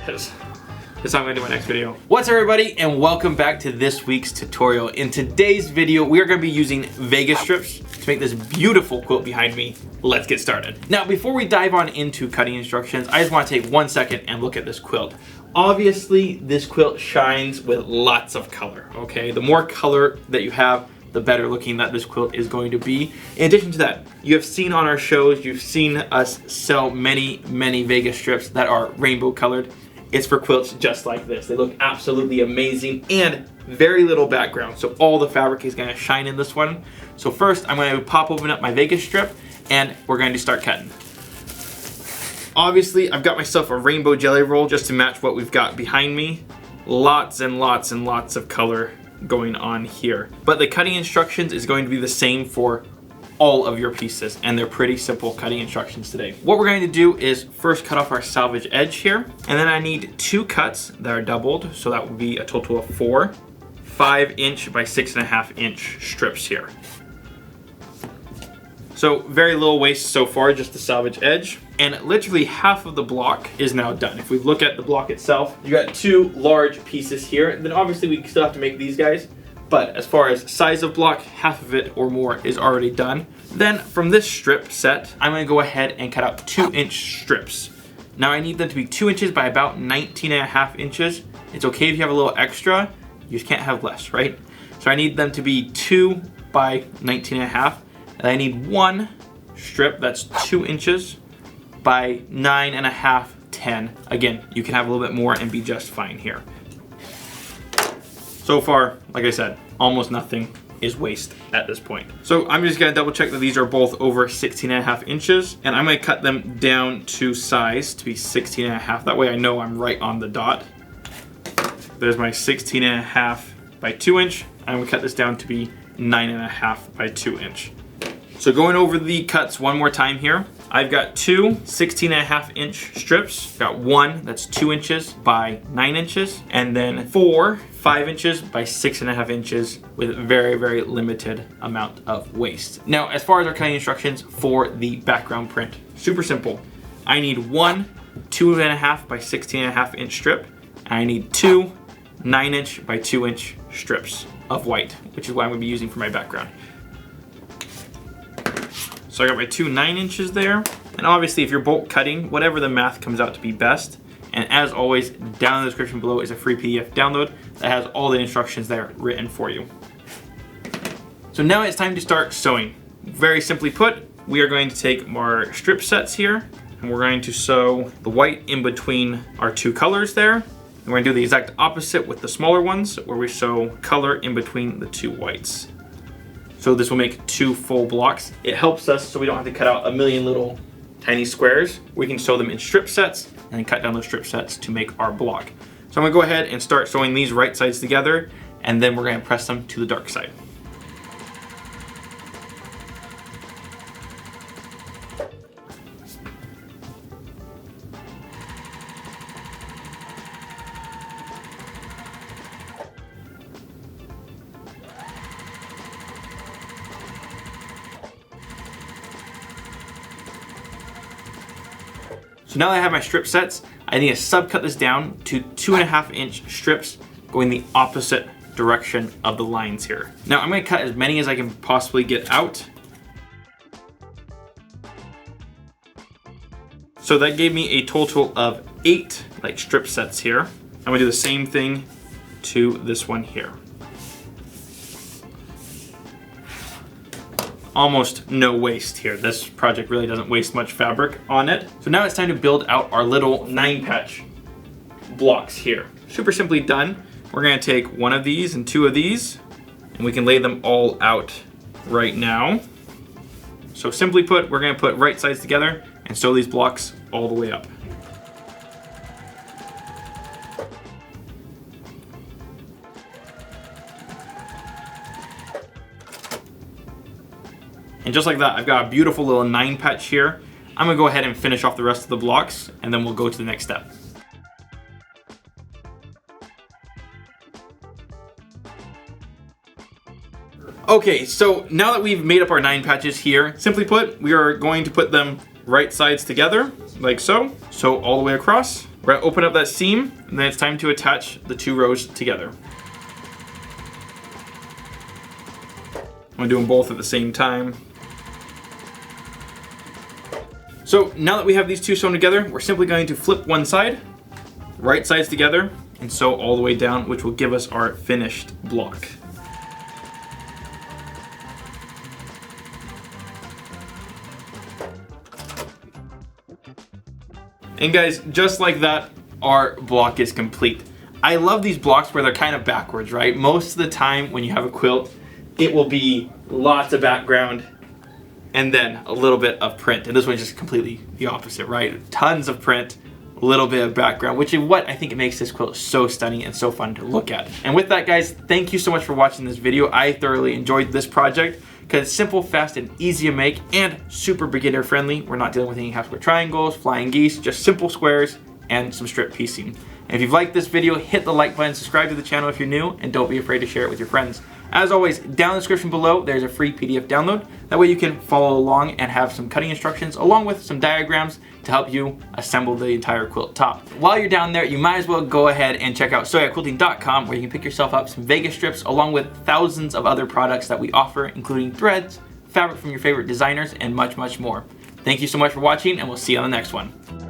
is. That's what I'm gonna do in my next video. What's up, everybody, and welcome back to this week's tutorial. In today's video, we are gonna be using Vegas strips to make this beautiful quilt behind me. Let's get started. Now, before we dive on into cutting instructions, I just wanna take 1 second and look at this quilt. Obviously, this quilt shines with lots of color, okay? The more color that you have, the better looking that this quilt is going to be. In addition to that, you have seen on our shows, you've seen us sell many Vegas strips that are rainbow colored. It's for quilts just like this. They look absolutely amazing and very little background. So all the fabric is gonna shine in this one. So first, I'm gonna pop open up my Vegas strip and we're going to start cutting. Obviously, I've got myself a rainbow jelly roll just to match what we've got behind me. Lots and lots of color going on here. But the cutting instructions is going to be the same for all of your pieces, and they're pretty simple cutting instructions today. What we're going to do is first cut off our salvage edge here, and then I need 2 cuts that are doubled, so that would be a total of 4 5" by 6.5" strips here. So very little waste so far, just the salvage edge, and literally half of the block is now done. If we look at the block itself, you got 2 large pieces here, and then obviously we still have to make these guys. But as far as size of block, half of it or more is already done. Then from this strip set, I'm gonna go ahead and cut out 2" strips. Now I need them to be 2 inches by about 19.5 inches. It's okay if you have a little extra, you just can't have less, right? So I need them to be 2 by 19.5, and I need 1 strip that's 2 inches by 9.5, 10. Again, you can have a little bit more and be just fine here. So far, like I said, almost nothing is waste at this point. So I'm just gonna double check that these are both over 16.5 inches, and I'm gonna cut them down to size to be 16.5. That way I know I'm right on the dot. There's my 16.5 by 2 inch. I'm gonna cut this down to be 9.5 by 2 inch. So going over the cuts one more time here, I've got 2 16.5" strips, got 1 that's 2 inches by 9 inches, and then 4 5" by 6.5 inches with very limited amount of waste. Now, as far as our cutting instructions for the background print, super simple. I need 1 2.5 by 16.5" strip, and I need 2 9" by 2" strips of white, which is what I'm gonna be using for my background. So I got my 2 9 inches there, and obviously if you're bulk cutting, whatever the math comes out to be best. And as always, down in the description below is a free PDF download that has all the instructions there written for you. So now it's time to start sewing. Very simply put, we are going to take our strip sets here, and we're going to sew the white in between our 2 colors there. And we're gonna do the exact opposite with the smaller ones, where we sew color in between the 2 whites. So this will make 2 full blocks. It helps us so we don't have to cut out a million little tiny squares. We can sew them in strip sets and then cut down those strip sets to make our block. So I'm gonna go ahead and start sewing these right sides together, and then we're gonna press them to the dark side. So now that I have my strip sets, I need to subcut this down to 2.5" strips going the opposite direction of the lines here. Now I'm gonna cut as many as I can possibly get out. So that gave me a total of 8 strip sets here. I'm gonna do the same thing to this one here. Almost no waste here. This project really doesn't waste much fabric on it. So now it's time to build out our little 9-patch blocks here. Super simply done. We're gonna take 1 of these and 2 of these, and we can lay them all out right now. So simply put, we're gonna put right sides together and sew these blocks all the way up. And just like that, I've got a beautiful little 9-patch here. I'm gonna go ahead and finish off the rest of the blocks, and then we'll go to the next step. Okay, so now that we've made up our 9 patches here, simply put, we are going to put them right sides together, like so. So all the way across, We're gonna open up that seam, and then it's time to attach the 2 rows together. I'm gonna do them both at the same time. So now that we have these 2 sewn together, we're simply going to flip one side, right sides together, and sew all the way down, which will give us our finished block. And guys, just like that, our block is complete. I love these blocks where they're kind of backwards, right? Most of the time when you have a quilt, it will be lots of background and then a little bit of print. And this one's just completely the opposite, right? Tons of print, a little bit of background, which is what I think makes this quilt so stunning and so fun to look at. And with that, guys, thank you so much for watching this video. I thoroughly enjoyed this project because it's simple, fast, and easy to make, and super beginner friendly. We're not dealing with any half-square triangles, flying geese, just simple squares and some strip piecing. And if you've liked this video, hit the like button, subscribe to the channel if you're new, and don't be afraid to share it with your friends. As always, down in the description below, there's a free PDF download. That way you can follow along and have some cutting instructions along with some diagrams to help you assemble the entire quilt top. While you're down there, you might as well go ahead and check out soyaquilting.com, where you can pick yourself up some Vegas strips along with thousands of other products that we offer, including threads, fabric from your favorite designers, and much, much more. Thank you so much for watching, and we'll see you on the next one.